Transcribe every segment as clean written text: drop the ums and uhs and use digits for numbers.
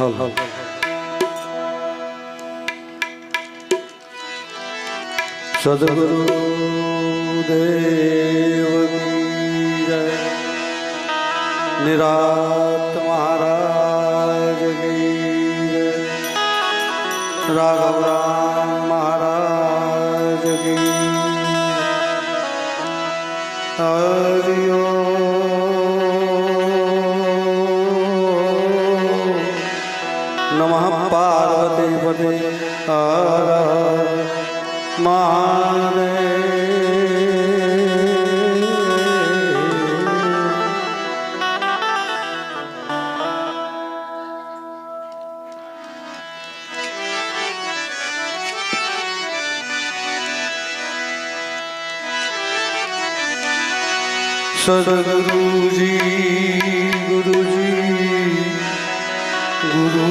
હલ હલ સદગુરુ દેવ જય નિરાત મહારાજ કી જય રાઘવ રામ મહારાજ કી હરિ નમઃ પાર્વતી પતે હર મહાદેવ સદગુરુજી ગુરુજી ગુરુ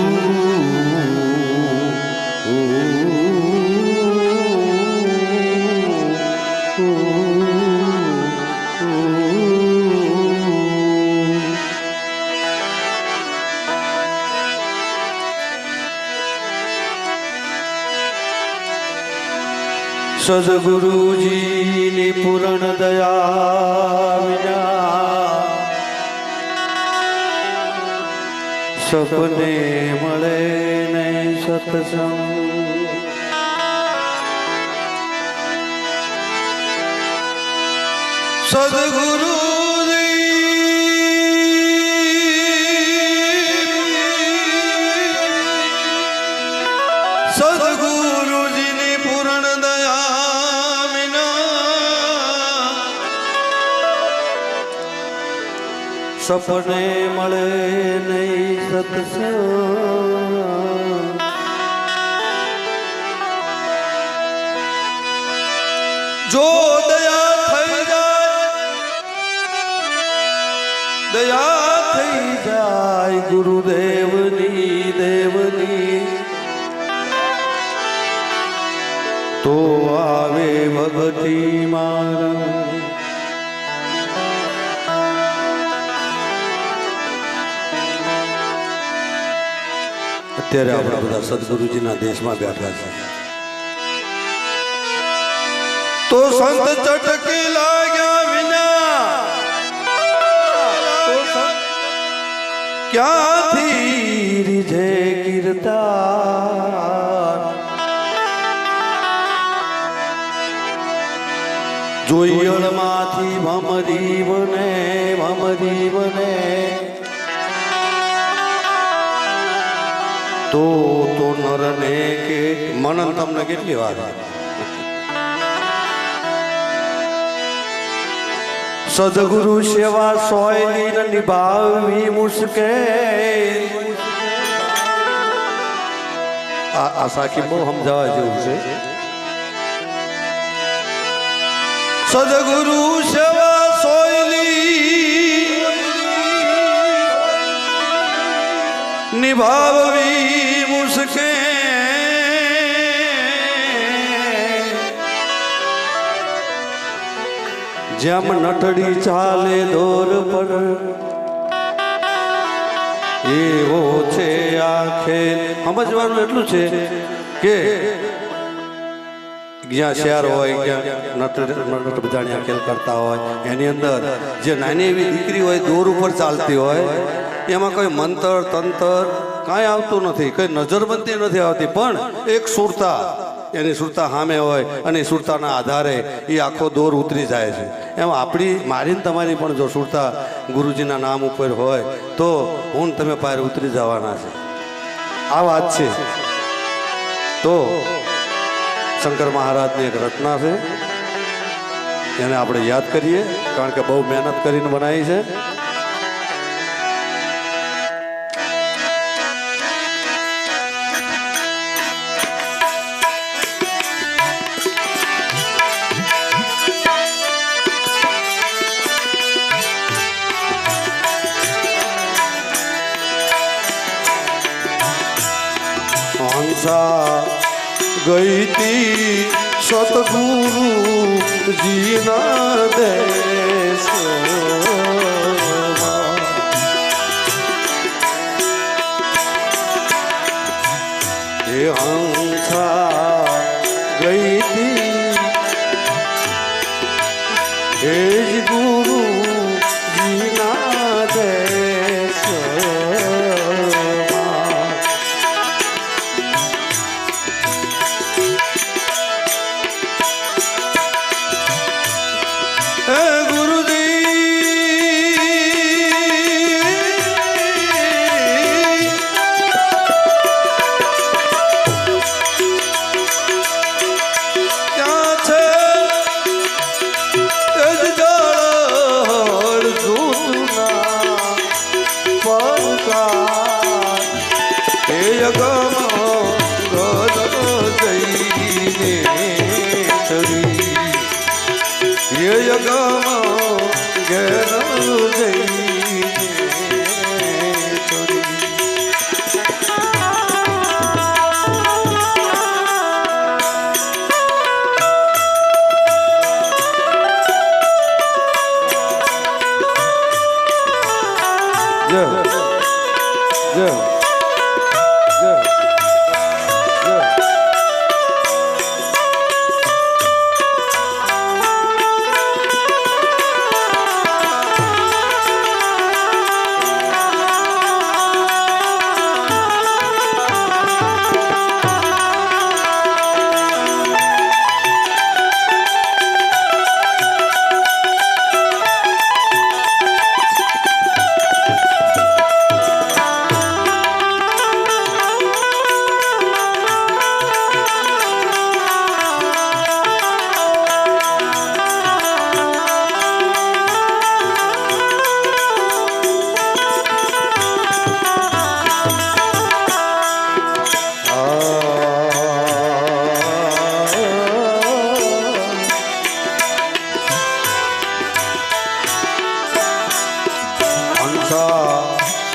સદગુરુજીની પૂર્ણ દયા વિના સપને મળે નહીં સત્સંગ સદગુરુ સદગુરુજીની પૂર્ણ દયા વિના સપને મળે નહીં સત્સંગ જો દયા થઈ જાય ગુરુદેવની દેવની તો આવે ભગતી મારા અત્યારે આપણે બધા સદગુરુજીના દેશમાં બેઠા છે તો સંત ચટકી લાગ્યા વિના ક્યાંથી રીઝે કીર્તન જોઈળમાંથી ભમરી બને તો નરને કે મનન તમને કેટલી વાર સદગુરુ સેવા સોયની નિભાવવી મુશ્કેલ આ સાખી બહુ સમજાવવા જેવું છે સદગુરુ સેવા સોયલી નિભાવવી મુશ્કેલ જેમ નટડી ચાલે દોર પર એવો છે આ ખેલ સમજવાનું એટલું છે કે જ્યાં શહેર હોય જ્યાં નટ બધાની ખેલ કરતા હોય એની અંદર જે નાની એવી દીકરી હોય દોર ઉપર ચાલતી હોય એમાં કોઈ મંતર તંત્ર કાંઈ આવતું નથી કઈ નજરબંધી નથી આવતી પણ એક સુરતા એની સુરતા સામે હોય અને સુરતાના આધારે એ આખો દોર ઉતરી જાય છે એમ આપણી મારીને તમારી પણ જો સુરતા ગુરુજીના નામ ઉપર હોય તો હું તમે પાર ઉતરી જવાના છે આ વાત છે તો શંકર મહારાજની એક રચના છે એને આપણે યાદ કરીએ કારણ કે બહુ મહેનત કરીને બનાવી છે ગઈ તી સતગુરુજીના દેશમાં એ હંસા ગઈ તી એ જ ગુરુ જીના દેશમાં હે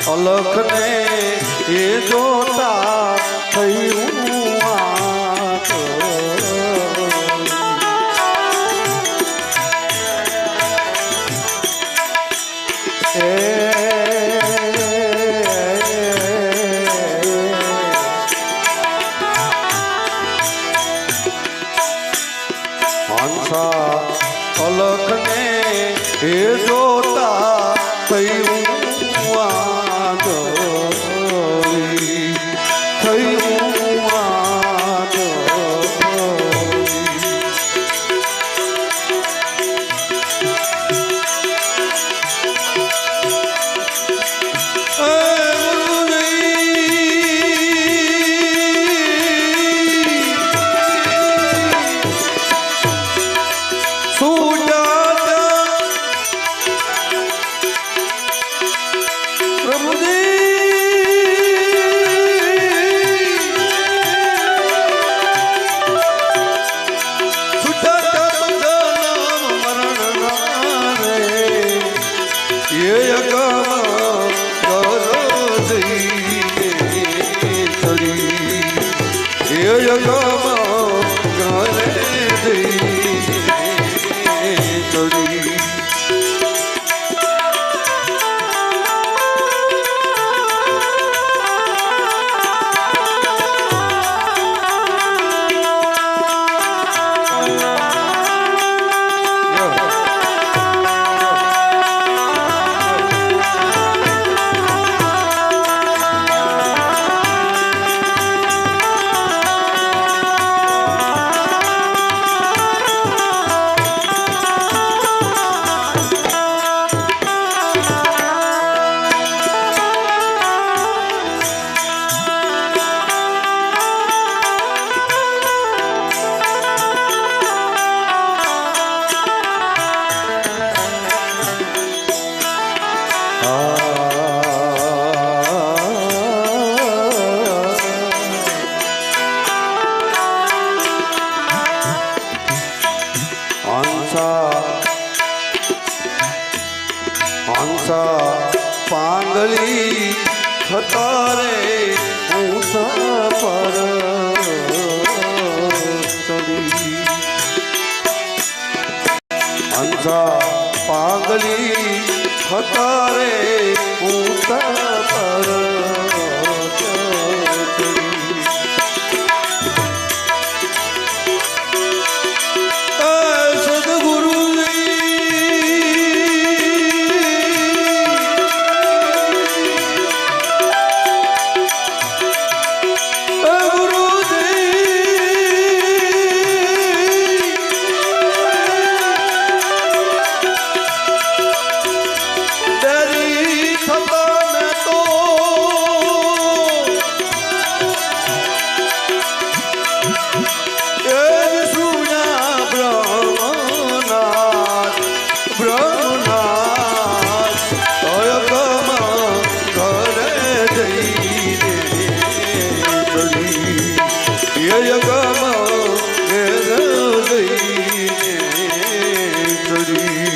અલખને એ જોતા થયું હંસા અલખને એ જોતા થયું પાંગળી ખતારે ઊંચા પર ચડી હંસા પાંગળી ખતારે ઊંચા પર ચડી યગમ ઘેર જઈને ચડી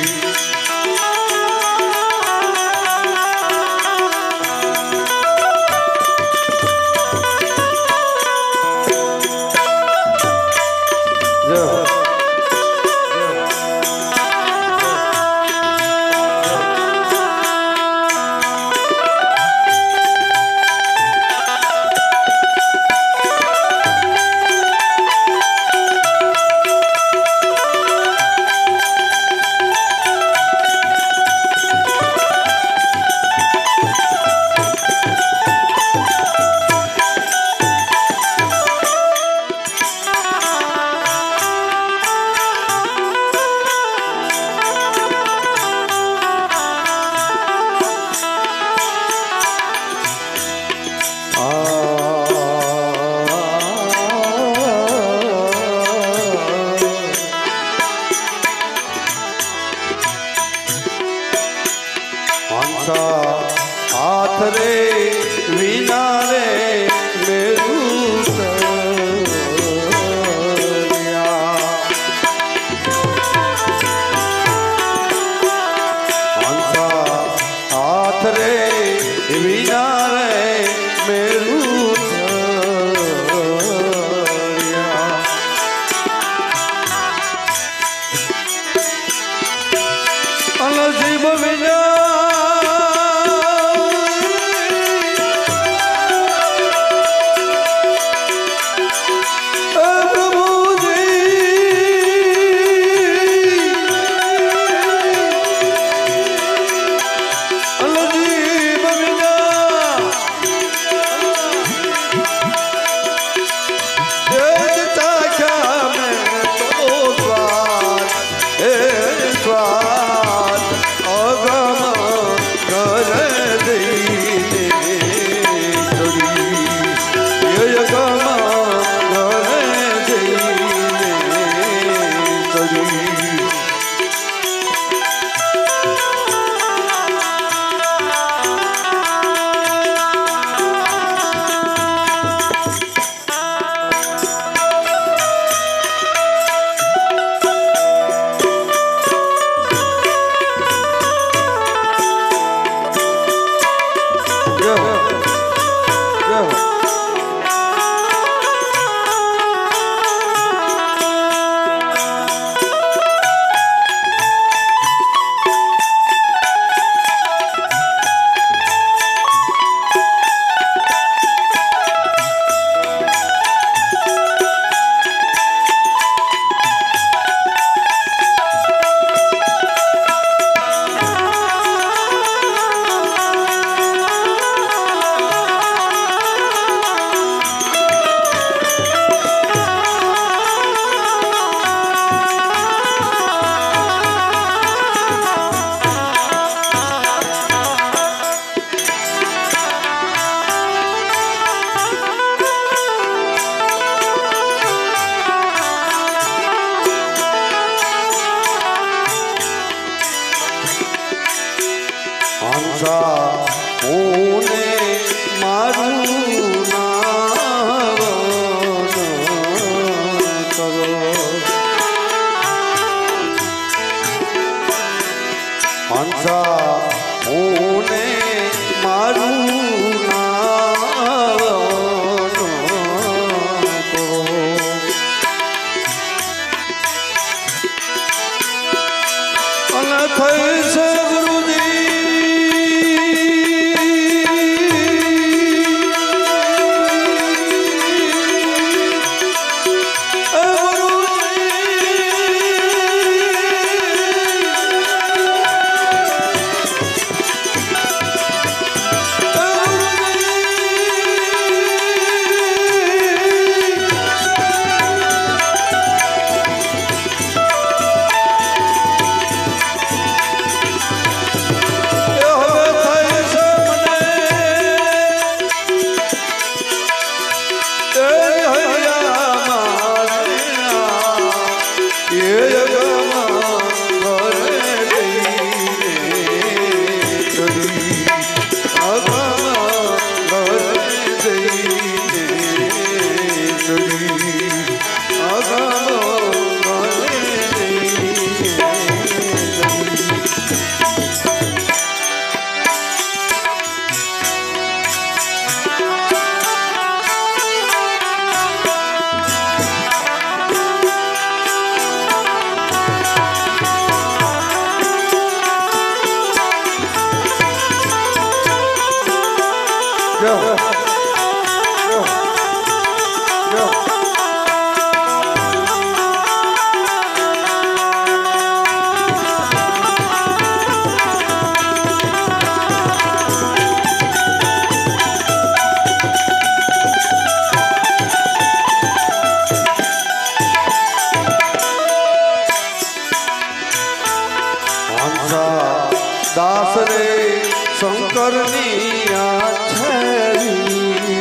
શંકરની આ છેરી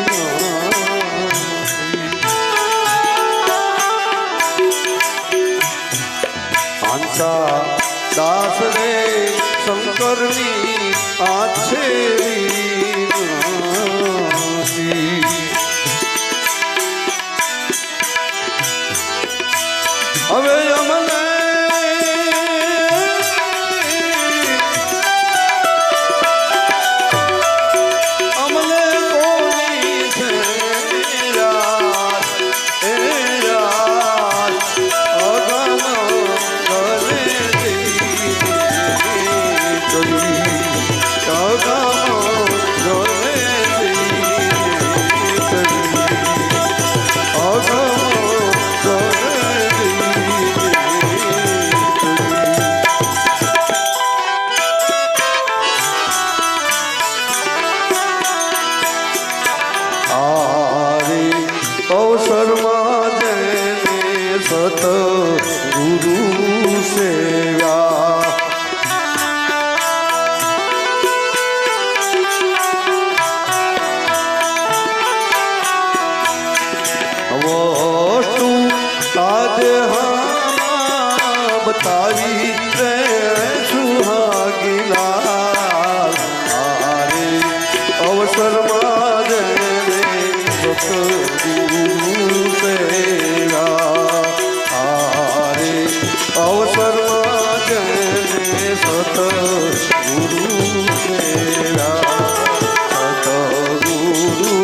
હંસા દાસ રે શંકરની આ છેરી હવે અમને અવસરમાં જેને સત ગુરુ સેવ્યા વસ્તુ તાદેહમાં બતાવી રે સુહાગીલા અવસરમાં જેને સત અવસરમાં જને સત ગુરુ સેવા સત ગુરુ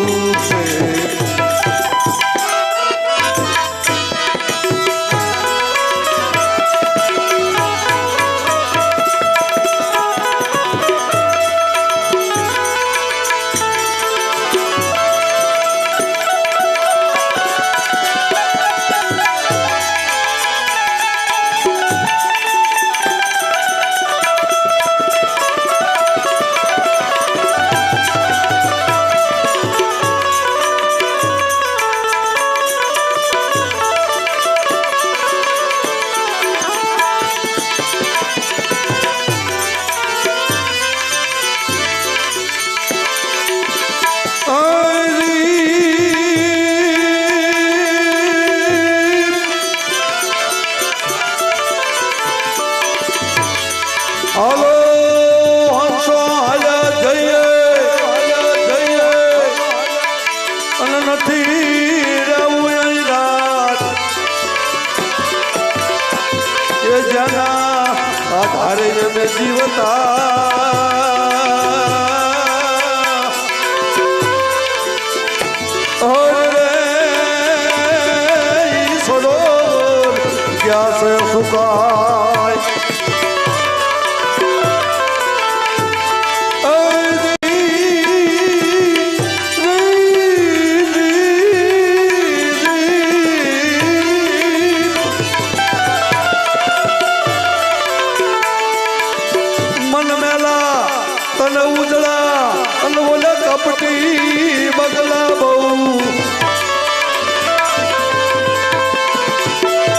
આધારે અમે જીવતા ઈશ્વરો ક્યાં સે સુકાય તને ઉજળા અને ઓલા કપટી બગલા બહુ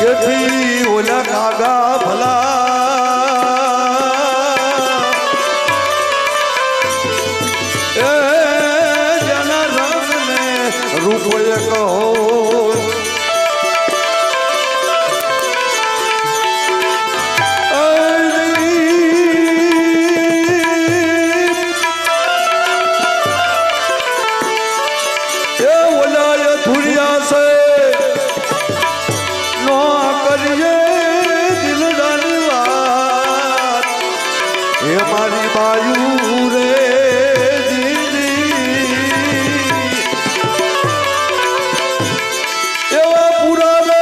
એથી ઓલા કાગા ભલા એ જેના રંગને રૂપોએ કહો મારી બાયુ રે દીદી એવા પૂરા રે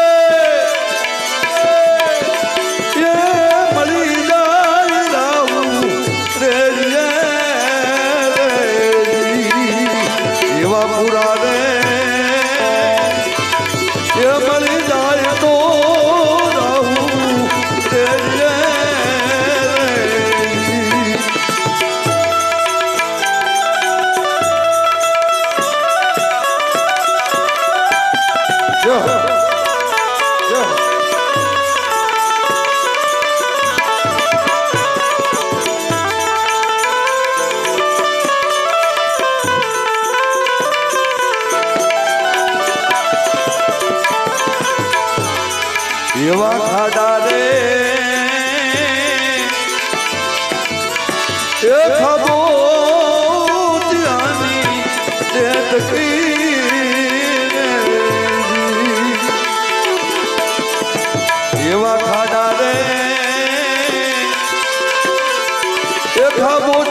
એ મળી જાય રાવું રે એવા પૂરા રે એ મળી જાય તો રાવું રે એવા ખાડા રે એ ખબો ત્યાંની એવા ખાડા રે એ ખબો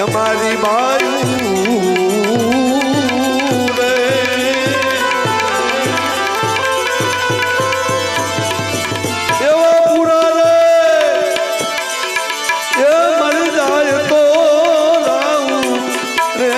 મારી બાયું રે એવા પૂરા રે એ મળી જાય તો રાવું રે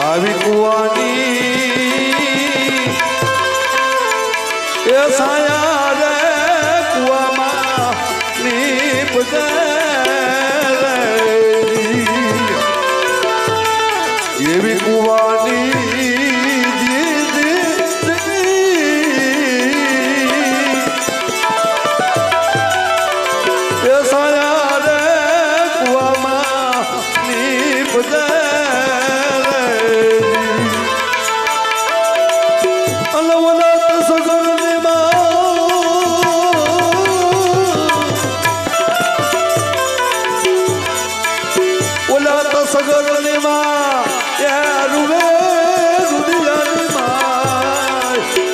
આવી કુવાની એ સાયા રે કુવામાં નીપજે એવી કુવાની એ સાયા રે કુવામાં નીપજે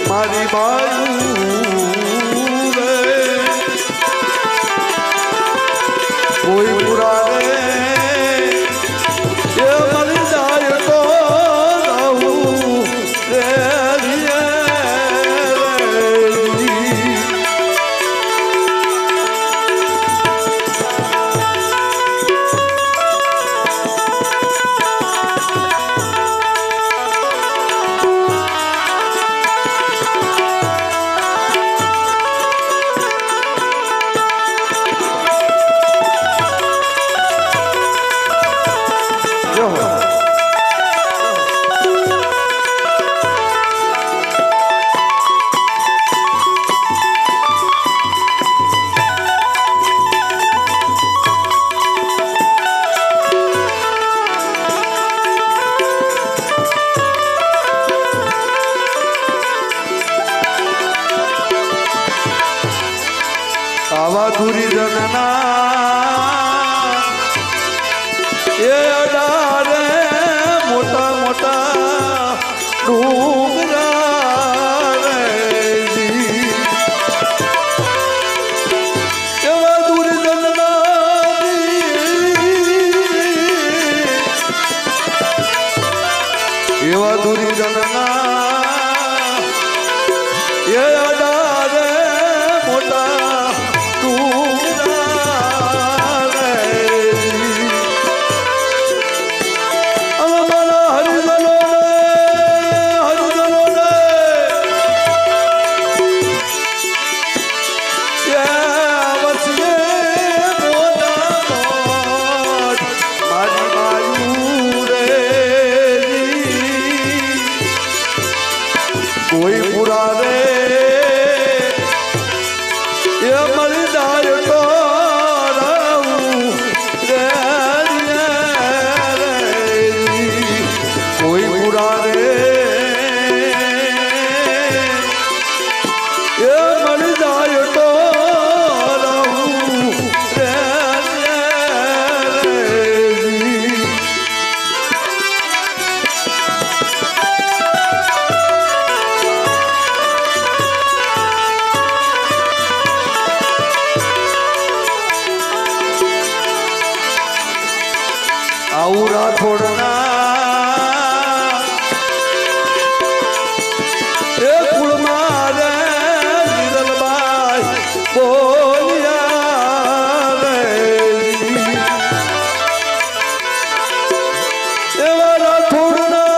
મારી બાયું રે કોઈ પૂરા રે એ મરી જાય તો રહું રે આવા દુર્જનના એ અડારે મોટા મોટા ડુંગરા રે એવા દુર્જનના એવા દુર્જનના એ અડારે મોટા કોઈ પૂરા રે એ મળી જાય તો રહું રે કોઈ પૂરા રે એ મળી જાય તો રહું આવું રાઠોડના એ કુળમાં રે નિરલબાઈ બોલ્યા રે એવા રાઠોડના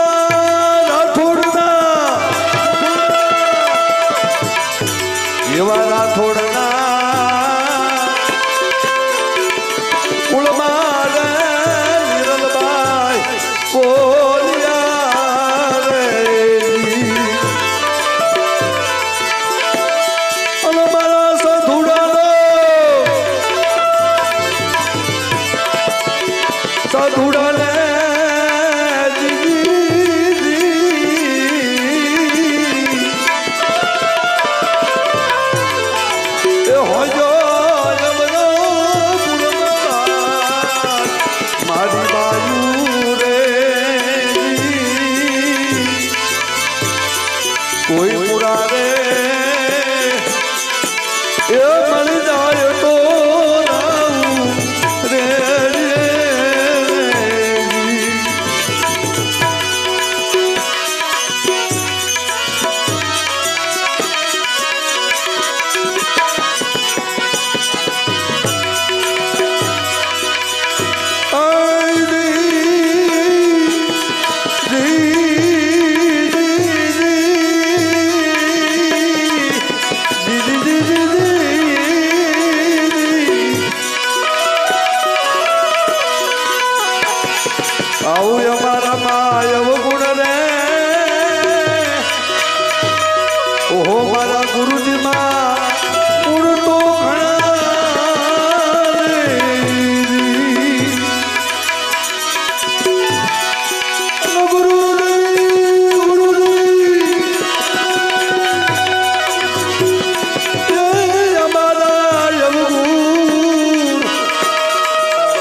એવા રાઠોડના કુળમાં રે નિરલબાઈ બોલ્યા રે અને મારા સાધુડાનો સાધુડાને કોઈ પુરાવે એ મળી જાય તો રે આવું અમારા માયવ ગુણ રે ઓહો મારા ગુરુજી માં ગુણ તો ઘણા રે ગુરુ અમારા યવ ગુણ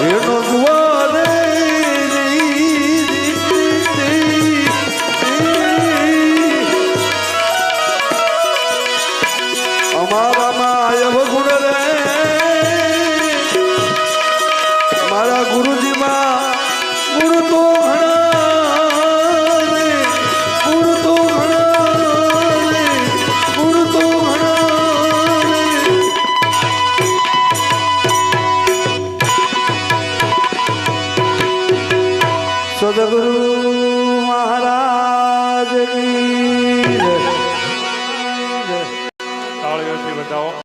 એનો જુવા રે અમારા માયવ ગુણ રે મારા ગુરુજી માં ગુણ તો ઘણા રે ગુણ તો ઘણા રે ગુણ તો ઘણા રે સદગુરુ મહારાજ કી જય. તાળીઓથી બતાવો.